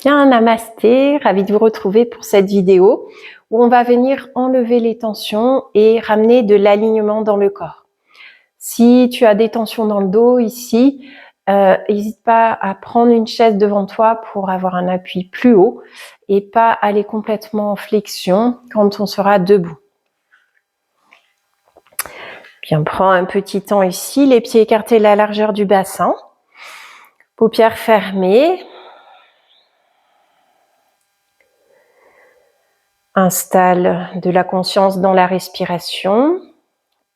Bien, namasté, ravie de vous retrouver pour cette vidéo où on va venir enlever les tensions et ramener de l'alignement dans le corps. Si tu as des tensions dans le dos ici, n'hésite pas à prendre une chaise devant toi pour avoir un appui plus haut et pas aller complètement en flexion quand on sera debout. Bien, prends un petit temps ici, les pieds écartés la largeur du bassin, paupières fermées. Installe de la conscience dans la respiration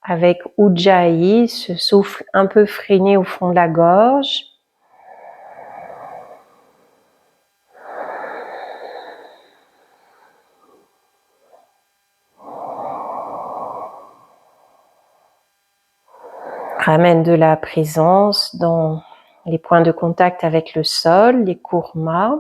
avec Ujjayi, ce souffle un peu freiné au fond de la gorge. Ramène de la présence dans les points de contact avec le sol, les kurmas.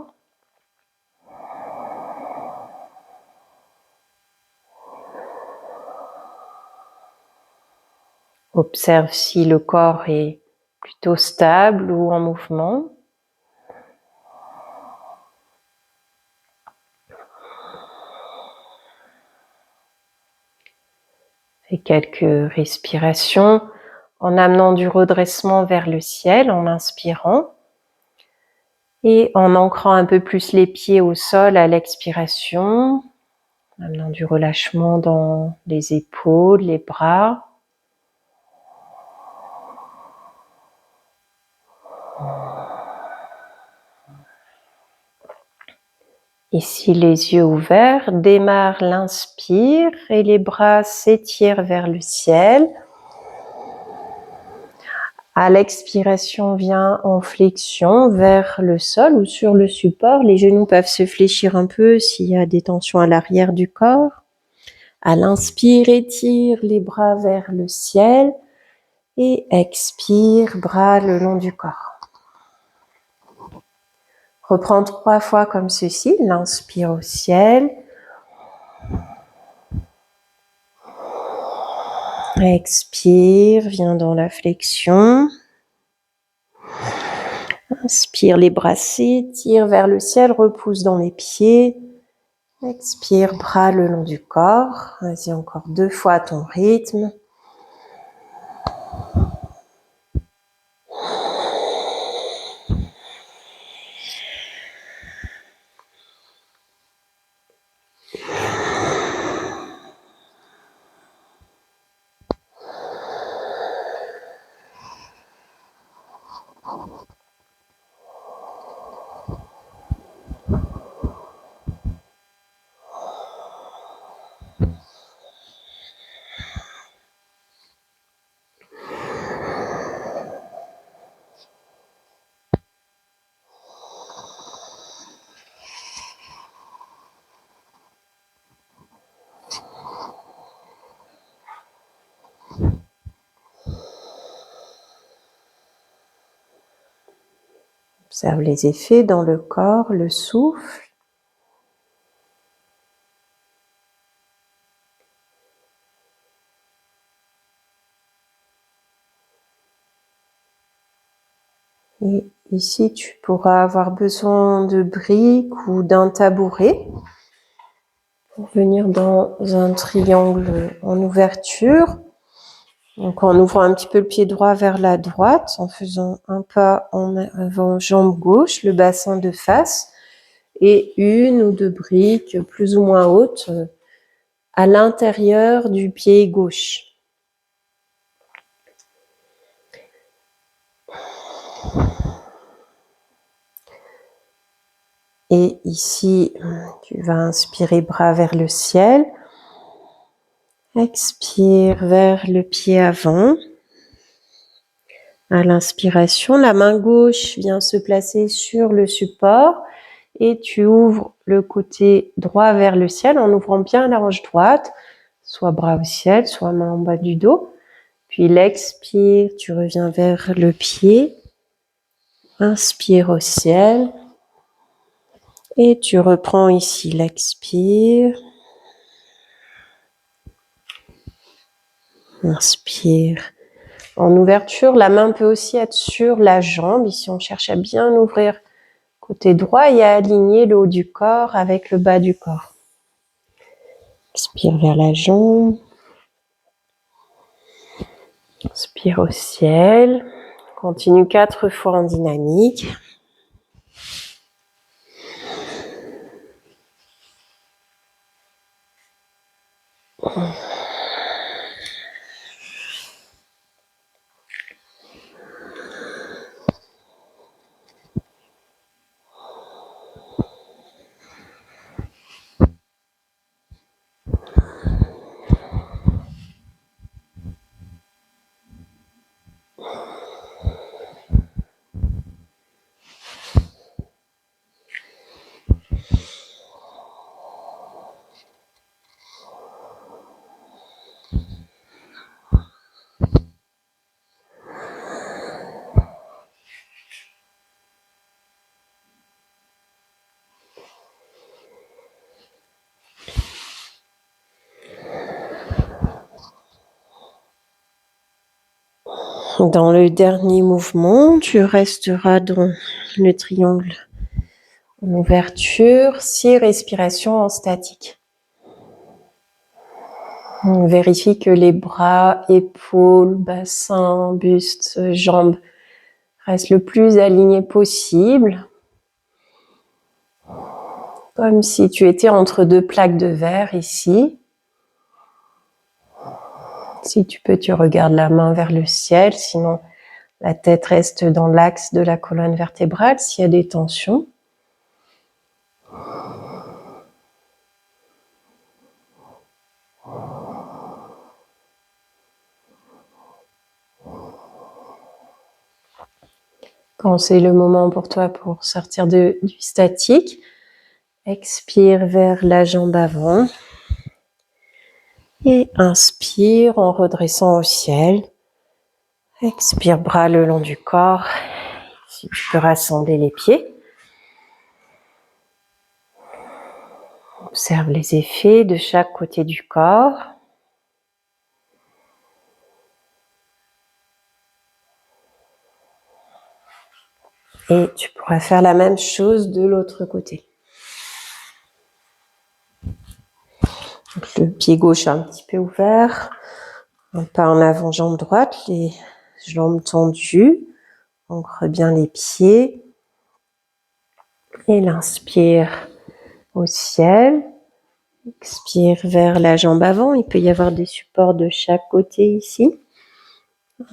Observe si le corps est plutôt stable ou en mouvement. Fais quelques respirations en amenant du redressement vers le ciel, en inspirant. Et en ancrant un peu plus les pieds au sol à l'expiration, en amenant du relâchement dans les épaules, les bras. Ici, les yeux ouverts, démarre l'inspire et les bras s'étirent vers le ciel. À l'expiration, viens en flexion vers le sol ou sur le support. Les genoux peuvent se fléchir un peu s'il y a des tensions à l'arrière du corps. À l'inspire, étire les bras vers le ciel et expire, bras le long du corps. Reprends 3 fois comme ceci, l'inspire au ciel. Expire, viens dans la flexion. Inspire, les bras s'étirent vers le ciel, repousse dans les pieds. Expire, bras le long du corps. Vas-y, encore 2 fois à ton rythme. Observe les effets dans le corps, le souffle. Et ici, tu pourras avoir besoin de briques ou d'un tabouret pour venir dans un triangle en ouverture. Donc en ouvrant un petit peu le pied droit vers la droite, en faisant un pas en avant, jambe gauche, le bassin de face, et 1 ou 2 briques plus ou moins hautes à l'intérieur du pied gauche. Et ici, tu vas inspirer bras vers le ciel. Expire vers le pied avant. À l'inspiration, la main gauche vient se placer sur le support et tu ouvres le côté droit vers le ciel en ouvrant bien la hanche droite, soit bras au ciel, soit main en bas du dos. Puis l'expire, tu reviens vers le pied. Inspire au ciel. Et tu reprends ici l'expire. Inspire. En ouverture, la main peut aussi être sur la jambe. Ici, on cherche à bien ouvrir côté droit et à aligner le haut du corps avec le bas du corps. Expire vers la jambe. Inspire au ciel. Continue 4 fois en dynamique. Dans le dernier mouvement, tu resteras dans le triangle en ouverture, 6 respirations en statique. On vérifie que les bras, épaules, bassin, buste, jambes restent le plus alignés possible. Comme si tu étais entre 2 plaques de verre ici. Si tu peux, tu regardes la main vers le ciel, sinon la tête reste dans l'axe de la colonne vertébrale s'il y a des tensions. Quand c'est le moment pour toi pour sortir du statique, expire vers la jambe avant et inspire en redressant au ciel. Expire, bras le long du corps. Si tu peux rassembler les pieds. Observe les effets de chaque côté du corps. Et tu pourras faire la même chose de l'autre côté. Donc, le pied gauche un petit peu ouvert. Un pas en avant, jambe droite, les jambes tendues. Ancre bien les pieds. Et l'inspire au ciel. Expire vers la jambe avant. Il peut y avoir des supports de chaque côté ici.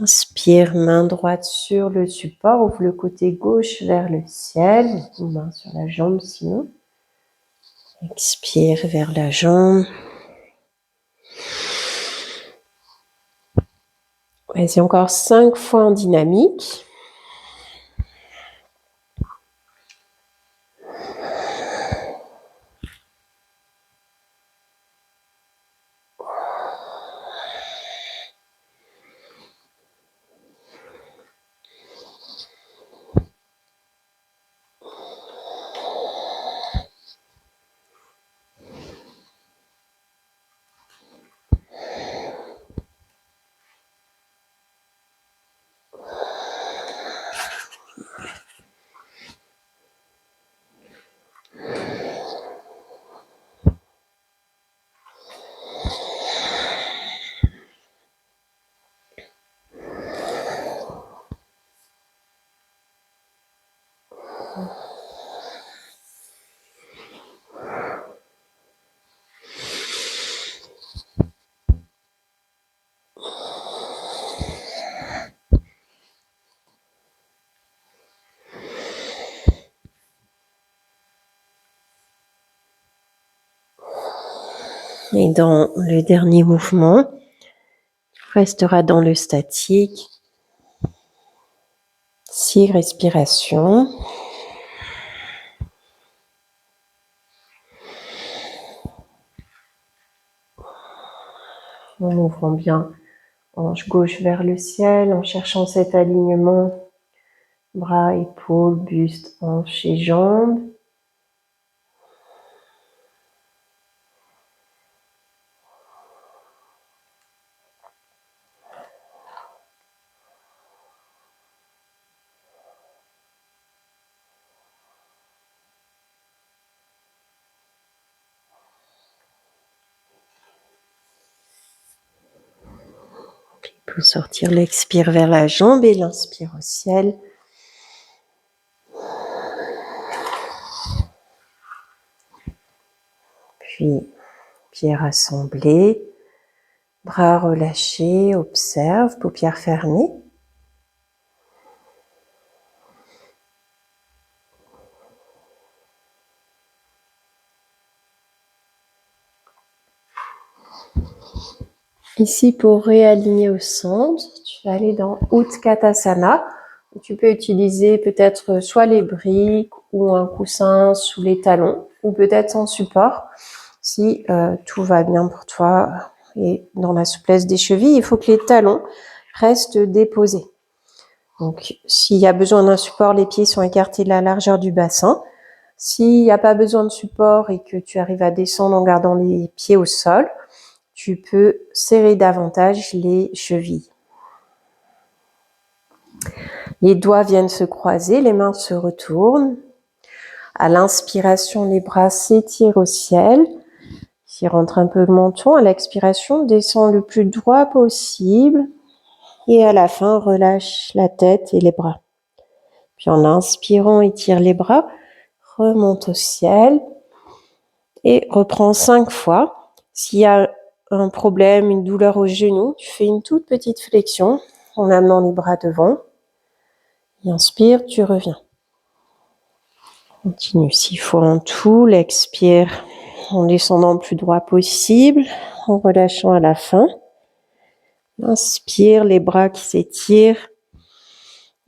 Inspire, main droite sur le support. Ouvre le côté gauche vers le ciel. Main sur la jambe sinon. Expire vers la jambe. Vas-y, encore 5 fois en dynamique. Et dans le dernier mouvement, tu resteras dans le statique. 6 respirations. En ouvrant bien hanche gauche vers le ciel, en cherchant cet alignement. Bras, épaules, buste, hanches et jambes. Pour sortir l'expire vers la jambe et l'inspire au ciel. Puis, pieds rassemblés, bras relâchés, observe, paupières fermées. Ici, pour réaligner au centre, tu vas aller dans Utkatasana. Tu peux utiliser peut-être soit les briques ou un coussin sous les talons, ou peut-être sans support, si tout va bien pour toi. Et dans la souplesse des chevilles, il faut que les talons restent déposés. Donc, s'il y a besoin d'un support, les pieds sont écartés de la largeur du bassin. S'il n'y a pas besoin de support et que tu arrives à descendre en gardant les pieds au sol, tu peux serrer davantage les chevilles. Les doigts viennent se croiser, les mains se retournent. À l'inspiration, les bras s'étirent au ciel. Ici, rentre un peu le menton. À l'expiration, descend le plus droit possible. Et à la fin, relâche la tête et les bras. Puis en inspirant, étire les bras, remonte au ciel et reprend 5 fois. S'il y a un problème, une douleur au genou, tu fais une toute petite flexion en amenant les bras devant. Et inspire, tu reviens. Continue 6 fois en tout. L'expire en descendant le plus droit possible, en relâchant à la fin. Inspire, les bras qui s'étirent,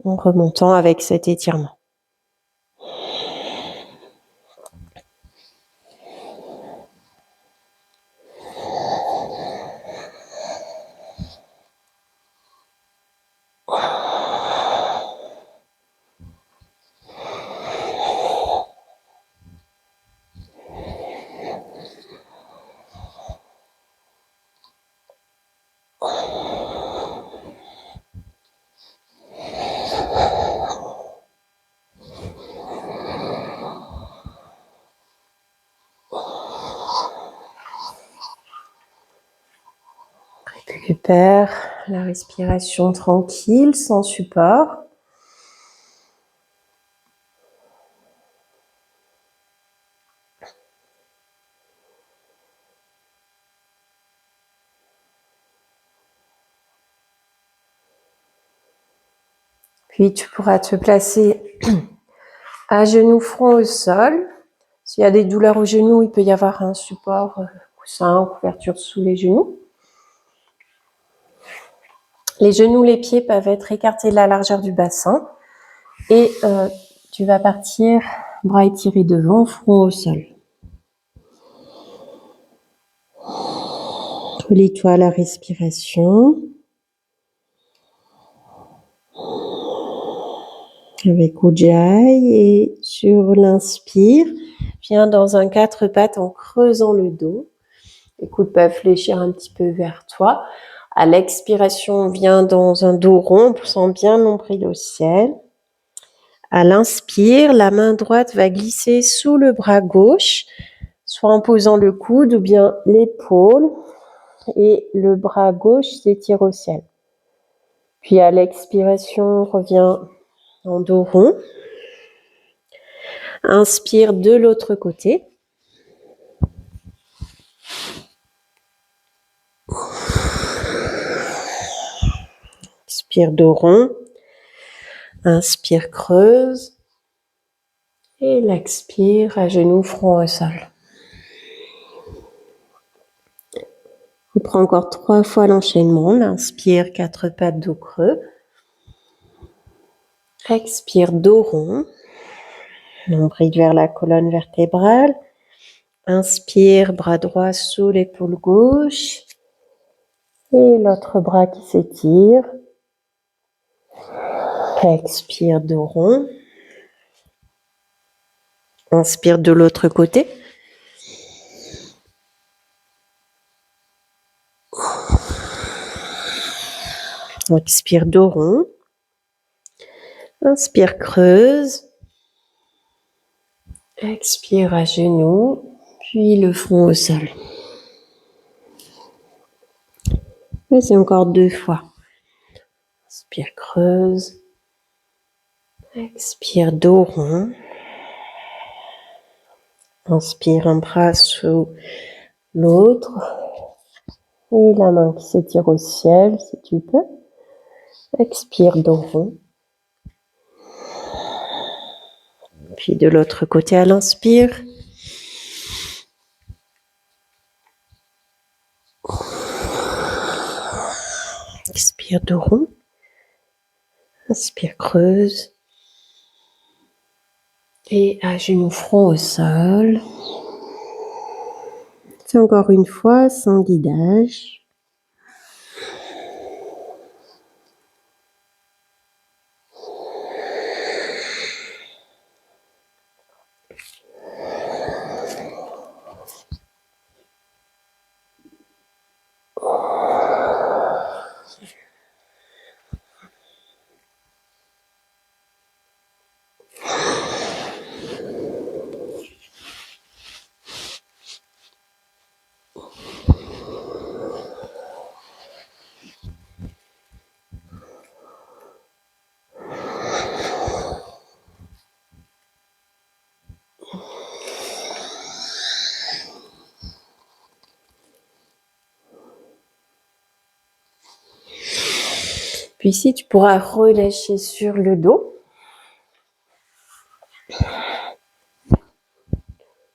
en remontant avec cet étirement. Récupère la respiration tranquille, sans support. Puis tu pourras te placer à genoux front au sol. S'il y a des douleurs au genou, il peut y avoir un support, coussin, couverture sous les genoux. Les genoux, les pieds peuvent être écartés de la largeur du bassin. Et tu vas partir, bras étirés devant, front au sol. Relie-toi à la respiration. Avec Ujjayi et sur l'inspire, viens dans un 4 pattes en creusant le dos. Les coudes peuvent fléchir un petit peu vers toi. À l'expiration, viens dans un dos rond, poussant bien nombril au ciel. À l'inspire, la main droite va glisser sous le bras gauche, soit en posant le coude ou bien l'épaule, et le bras gauche s'étire au ciel. Puis à l'expiration, reviens en dos rond. Inspire de l'autre côté. Expire dos rond. Inspire, creuse. Et l'expire à genoux, front au sol. Reprends encore 3 fois l'enchaînement. L'inspire, 4 pattes, dos creux. Expire, dos rond. Nombril vers la colonne vertébrale. Inspire, bras droit sous l'épaule gauche. Et l'autre bras qui s'étire. Expire, dos rond. Inspire de l'autre côté. Expire, dos rond. Inspire, creuse. Expire à genoux, puis le front au sol. Vas-y, encore 2 fois. Inspire, creuse. Expire, dos rond. Inspire, un bras sous l'autre. Et la main qui s'étire au ciel, si tu peux. Expire, dos rond. Puis de l'autre côté à l'inspire. Expire, dos rond. Inspire, creuse. Et à genoux, front au sol. Fais encore une fois sans guidage. Puis ici, tu pourras relâcher sur le dos.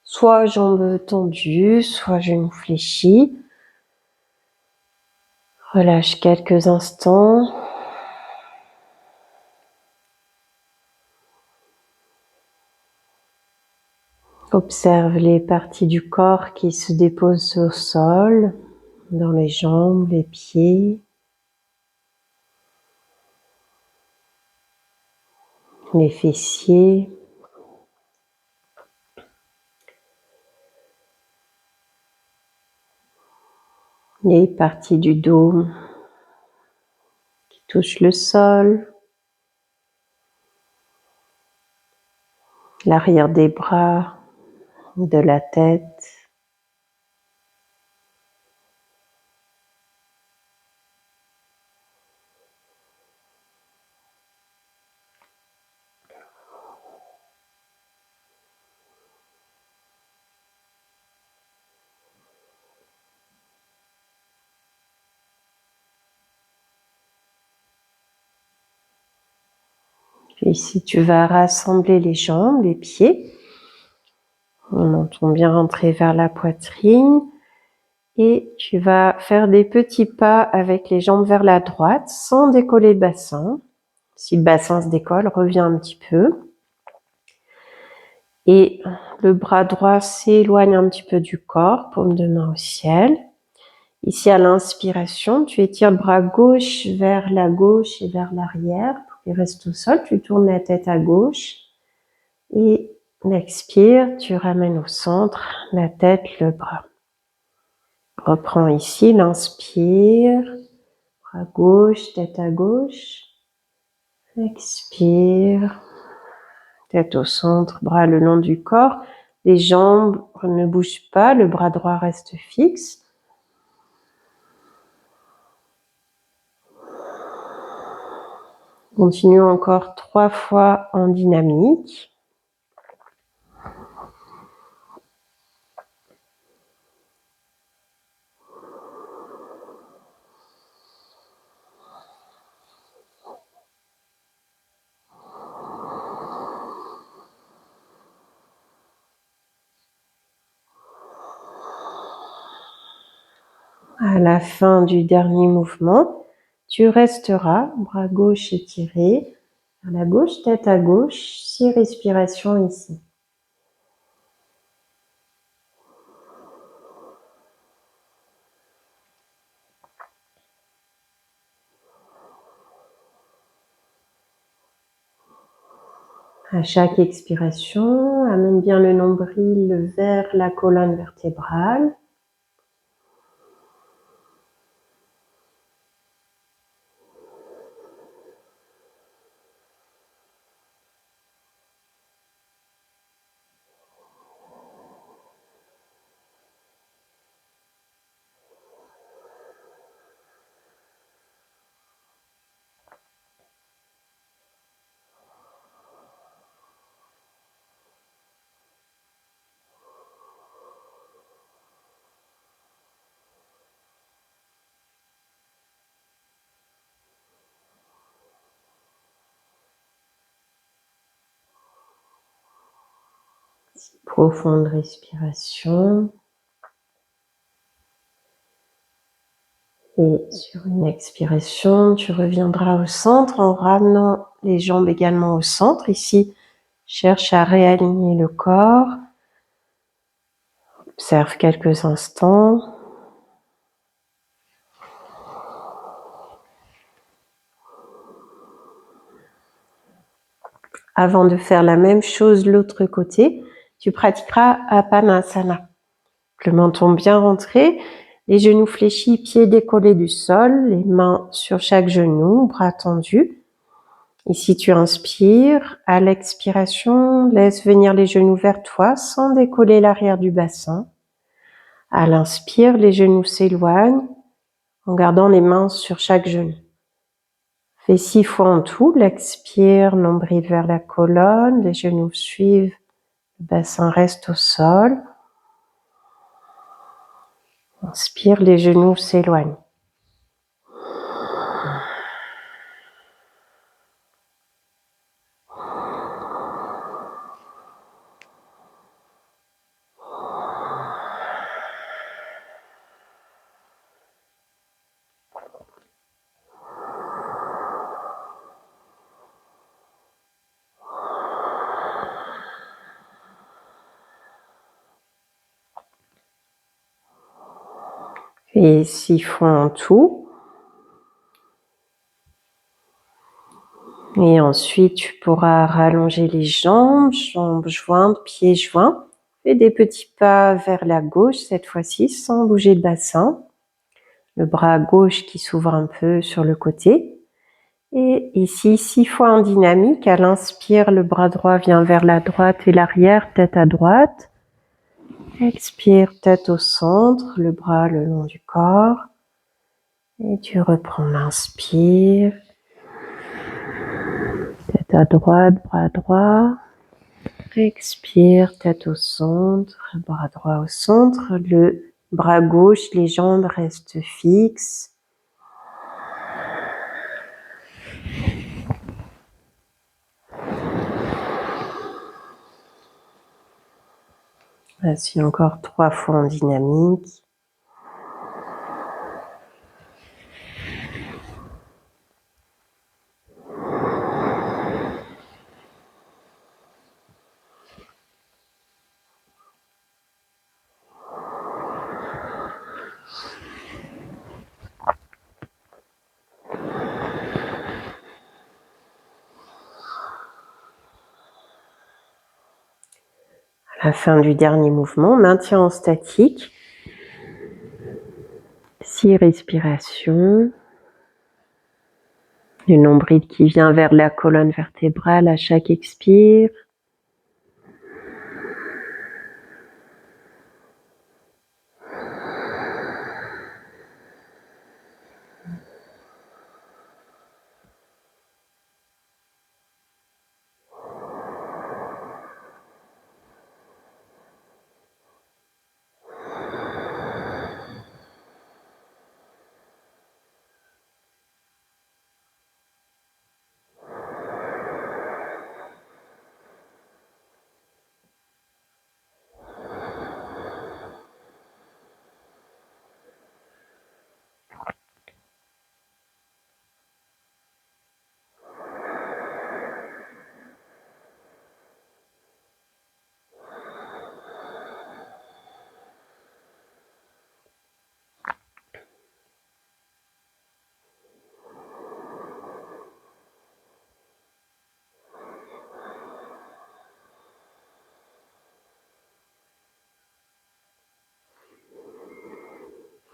Soit jambes tendues, soit genoux fléchis. Relâche quelques instants. Observe les parties du corps qui se déposent au sol, dans les jambes, les pieds, les fessiers. Les parties du dos qui touchent le sol, l'arrière des bras, de la tête. Puis ici, tu vas rassembler les jambes, les pieds. On entend bien rentrer vers la poitrine. Et tu vas faire des petits pas avec les jambes vers la droite, sans décoller le bassin. Si le bassin se décolle, reviens un petit peu. Et le bras droit s'éloigne un petit peu du corps, paume de main au ciel. Ici, à l'inspiration, tu étires le bras gauche vers la gauche et vers l'arrière pour qu'il reste au sol. Tu tournes la tête à gauche. Et l'expire, tu ramènes au centre la tête, le bras. Reprends ici, l'inspire. Bras gauche, tête à gauche. Expire. Tête au centre, bras le long du corps. Les jambes ne bougent pas, le bras droit reste fixe. Continue encore 3 fois en dynamique. À la fin du dernier mouvement, tu resteras bras gauche étiré, vers la gauche, tête à gauche, 6 respirations ici. À chaque expiration, amène bien le nombril vers la colonne vertébrale. Profonde respiration. Et sur une expiration, tu reviendras au centre en ramenant les jambes également au centre. Ici, cherche à réaligner le corps. Observe quelques instants. Avant de faire la même chose de l'autre côté, tu pratiqueras Apanasana. Le menton bien rentré, les genoux fléchis, pieds décollés du sol, les mains sur chaque genou, bras tendus. Ici, tu inspires. À l'expiration, laisse venir les genoux vers toi sans décoller l'arrière du bassin. À l'inspire, les genoux s'éloignent en gardant les mains sur chaque genou. Fais 6 fois en tout. L'expire, nombril vers la colonne, les genoux suivent, le bassin reste au sol. Inspire, les genoux s'éloignent. Fais 6 fois en tout. Et ensuite, tu pourras rallonger les jambes, jambes jointes, pieds joints. Fais des petits pas vers la gauche cette fois-ci, sans bouger le bassin. Le bras gauche qui s'ouvre un peu sur le côté. Et ici, 6 fois en dynamique. À l'inspire, le bras droit vient vers la droite et l'arrière, tête à droite. Expire, tête au centre, le bras le long du corps. Et tu reprends l'inspire. Tête à droite, bras droit. Expire, tête au centre, bras droit au centre. Le bras gauche, les jambes restent fixes. Voici encore 3 fois en dynamique. À la fin du dernier mouvement, maintien en statique. 6 respirations. Le nombril qui vient vers la colonne vertébrale à chaque expire.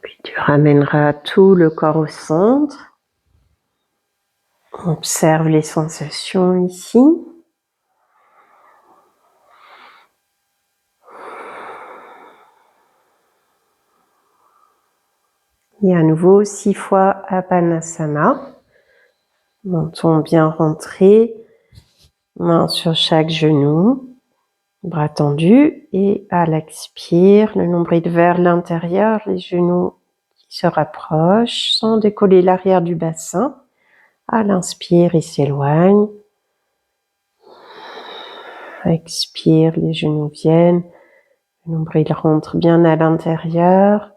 Puis tu ramèneras tout le corps au centre. Observe les sensations ici. Et à nouveau, 6 fois Apanasana. Menton bien rentré. Main sur chaque genou. Bras tendus. Et à l'expire, le nombril vers l'intérieur. Les genoux qui se rapprochent sans décoller l'arrière du bassin. À l'inspire, ils s'éloignent. Expire, les genoux viennent. Le nombril rentre bien à l'intérieur.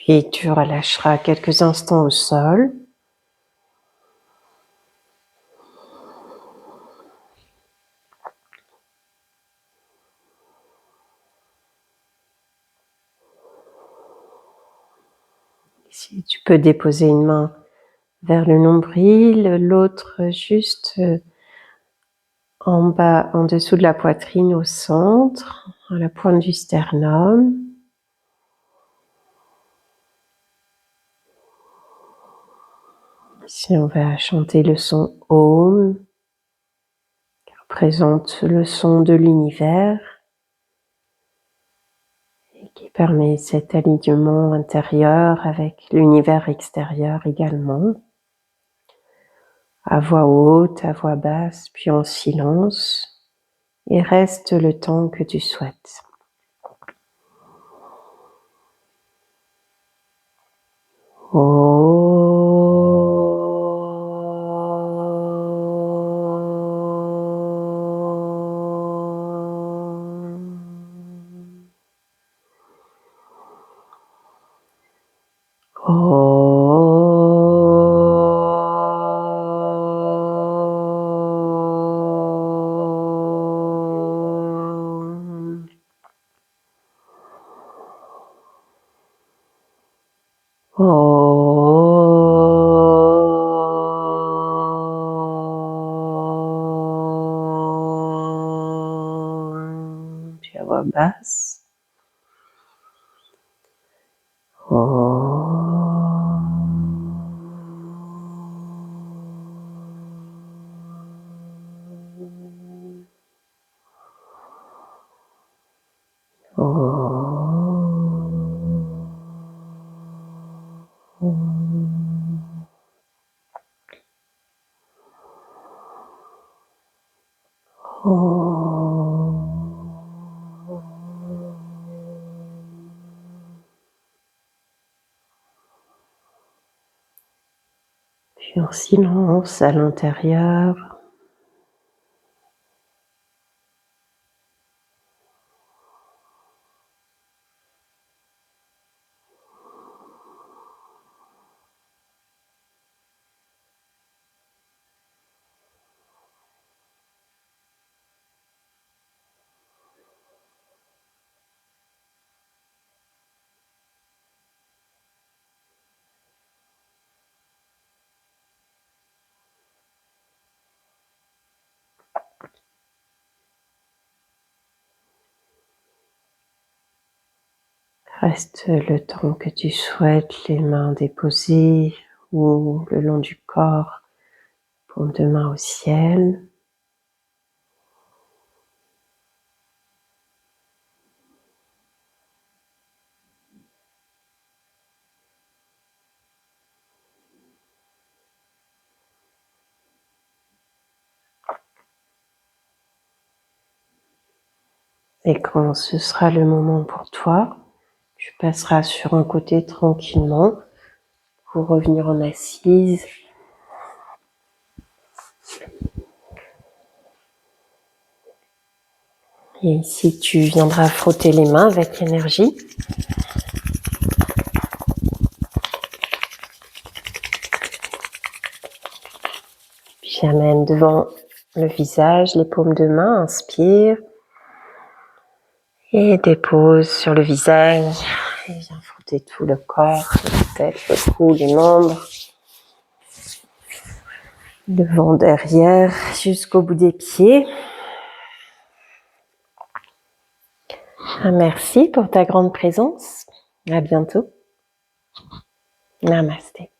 Puis tu relâcheras quelques instants au sol. Si tu peux déposer une main vers le nombril, l'autre juste en bas, en dessous de la poitrine, au centre, à la pointe du sternum. Ici, on va chanter le son Om, qui représente le son de l'univers et qui permet cet alignement intérieur avec l'univers extérieur également. À voix haute, à voix basse, puis en silence, et reste le temps que tu souhaites. Puis à voix basse. Puis en silence à l'intérieur. Reste le temps que tu souhaites, les mains déposées ou le long du corps, paume de main au ciel. Et quand ce sera le moment pour toi, tu passeras sur un côté tranquillement pour revenir en assise. Et ici, tu viendras frotter les mains avec l'énergie. Puis j'amène devant le visage, les paumes de main, inspire. Et dépose sur le visage. Et viens frotter tout le corps, la tête, le cou, les membres. Devant, derrière, jusqu'au bout des pieds. Merci pour ta grande présence. À bientôt. Namasté.